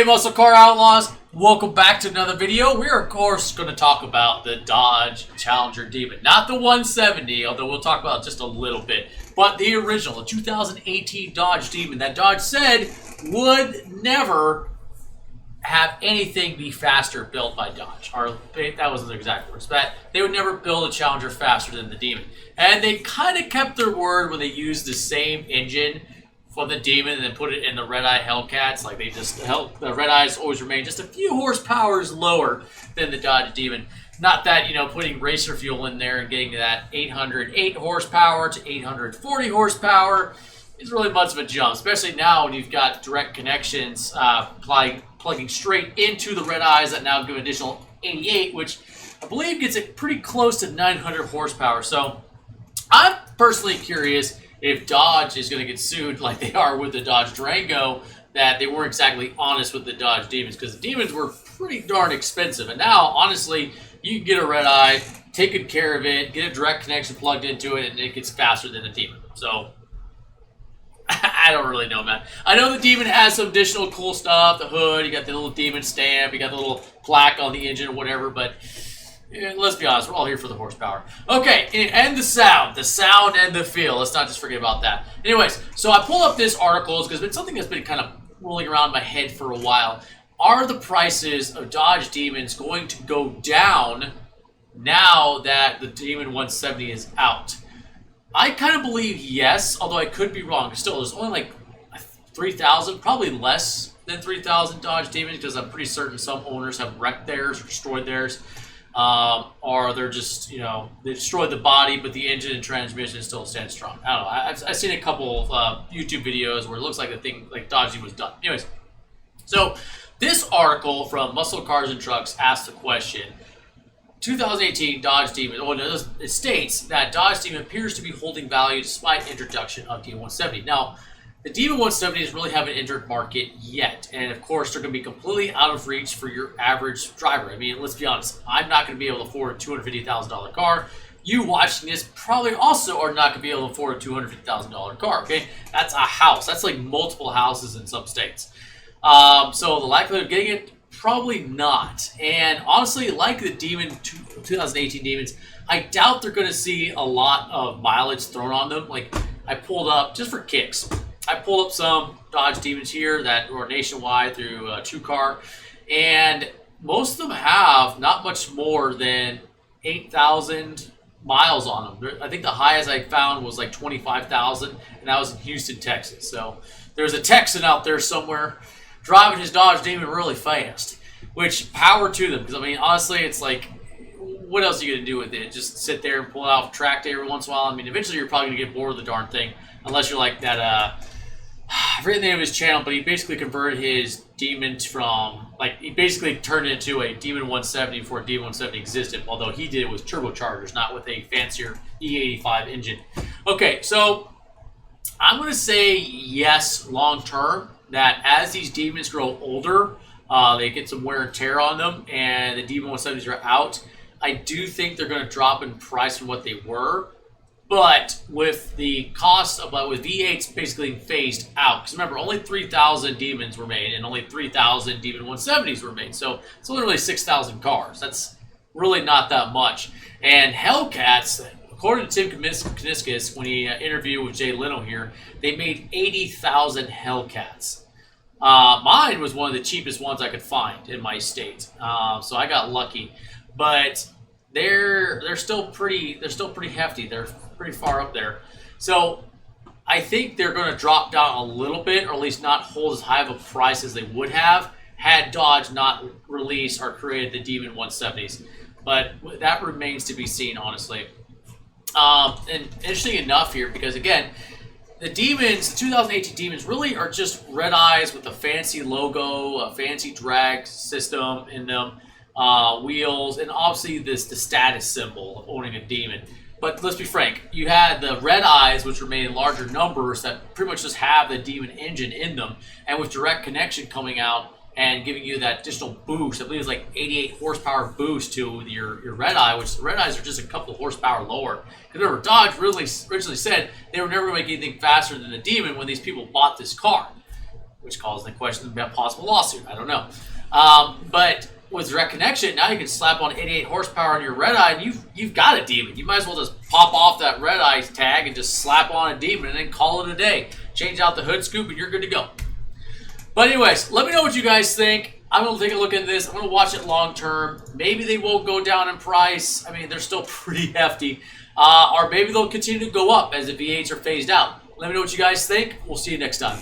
Muscle Car Outlaws, welcome back to another video. We're of course going to talk about the Dodge Challenger Demon. Not the 170, although we'll talk about it just a little bit. But the original, the 2018 Dodge Demon that Dodge said would never have anything be faster built by Dodge. Or that wasn't the exact words, but they would never build a Challenger faster than the Demon. And they kind of kept their word when they used the same engine for the Demon and then put it in the Red-Eye Hellcats. Like the Red-Eyes always remain just a few horsepowers lower than the Dodge Demon. Not that, putting racer fuel in there and getting to that 808 horsepower to 840 horsepower is really much of a jump, especially now when you've got direct connections plugging straight into the Red-Eyes that now give an additional 88, which I believe gets it pretty close to 900 horsepower. So I'm personally curious if Dodge is going to get sued like they are with the Dodge Durango, that they weren't exactly honest with the Dodge Demons, because the Demons were pretty darn expensive. And now, honestly, you can get a Red-Eye, take good care of it, get a direct connection plugged into it, and it gets faster than the Demon. So I don't really know, man. I know the Demon has some additional cool stuff, the hood, you got the little Demon stamp, you got the little plaque on the engine or whatever, but let's be honest, we're all here for the horsepower. Okay, and the sound and the feel. Let's not just forget about that. Anyways, so I pulled up this article because it's been something that's been kind of rolling around my head for a while. Are the prices of Dodge Demons going to go down now that the Demon 170 is out? I kind of believe yes, although I could be wrong. Still, there's only like 3,000, probably less than 3,000 Dodge Demons, because I'm pretty certain some owners have wrecked theirs or destroyed theirs. Or they're just, they destroyed the body, but the engine and transmission still stand strong. I don't know. I've seen a couple of YouTube videos where it looks like the thing, like Dodge Demon was done. Anyways, so this article from Muscle Cars and Trucks asked the question, 2018 Dodge Demon, it states that Dodge Demon appears to be holding value despite introduction of D170. Now, the Demon 170s really haven't entered market yet, and of course they're going to be completely out of reach for your average driver. I mean, let's be honest, I'm not going to be able to afford a $250,000 car. You watching this probably also are not going to be able to afford a $250,000 car, okay? That's a house. That's like multiple houses in some states. So the likelihood of getting it, probably not. And honestly, like the Demon 2018 Demons, I doubt they're going to see a lot of mileage thrown on them. Like, I pulled up, just for kicks, I pulled up some Dodge Demons here that were nationwide through TrueCar, and most of them have not much more than 8,000 miles on them. I think the highest I found was like 25,000, and that was in Houston, Texas. So there's a Texan out there somewhere driving his Dodge Demon really fast, which power to them, because I mean, honestly, it's like, what else are you going to do with it? Just sit there and pull it off track day every once in a while? I mean, eventually you're probably going to get bored of the darn thing, unless you're like that, I forget the name of his channel, but he basically converted his Demon from, like, he basically turned it into a Demon 170 before Demon 170 existed, although he did it with turbochargers, not with a fancier E85 engine. Okay, so I'm going to say yes long term, that as these Demons grow older, they get some wear and tear on them, and the Demon 170s are out. I do think they're going to drop in price from what they were. But with the cost of, with V8s basically phased out, because remember, only 3,000 Demons were made and only 3,000 Demon 170s were made. So it's only really 6,000 cars. That's really not that much. And Hellcats, according to Tim Kuniskis, when he interviewed with Jay Leno here, they made 80,000 Hellcats. Mine was one of the cheapest ones I could find in my state. So I got lucky. But they're still pretty hefty. They're pretty far up there. So I think they're going to drop down a little bit, or at least not hold as high of a price as they would have had Dodge not released or created the Demon 170s. But that remains to be seen, honestly. And interesting enough here, because again, the Demons, the 2018 Demons, really are just red eyes with a fancy logo, a fancy drag system in them, wheels, and obviously the status symbol of owning a Demon. But let's be frank, you had the red eyes, which were made in larger numbers, that pretty much just have the Demon engine in them, and with direct connection coming out and giving you that additional boost. I believe it's like 88 horsepower boost to your red eye, which the red eyes are just a couple of horsepower lower. Because remember, Dodge really originally said they were never going to make anything faster than the Demon when these people bought this car. which calls into question about possible lawsuit. I don't know. But with direct connection, now you can slap on 88 horsepower on your red eye, and you've got a demon. You might as well just pop off that red eye tag and just slap on a demon and then call it a day. Change out the hood scoop and you're good to go. But anyways, let me know what you guys think. I'm going to take a look at this. I'm going to watch it long term. Maybe they won't go down in price. I mean, they're still pretty hefty. Or maybe they'll continue to go up as the V8s are phased out. Let me know what you guys think. We'll see you next time.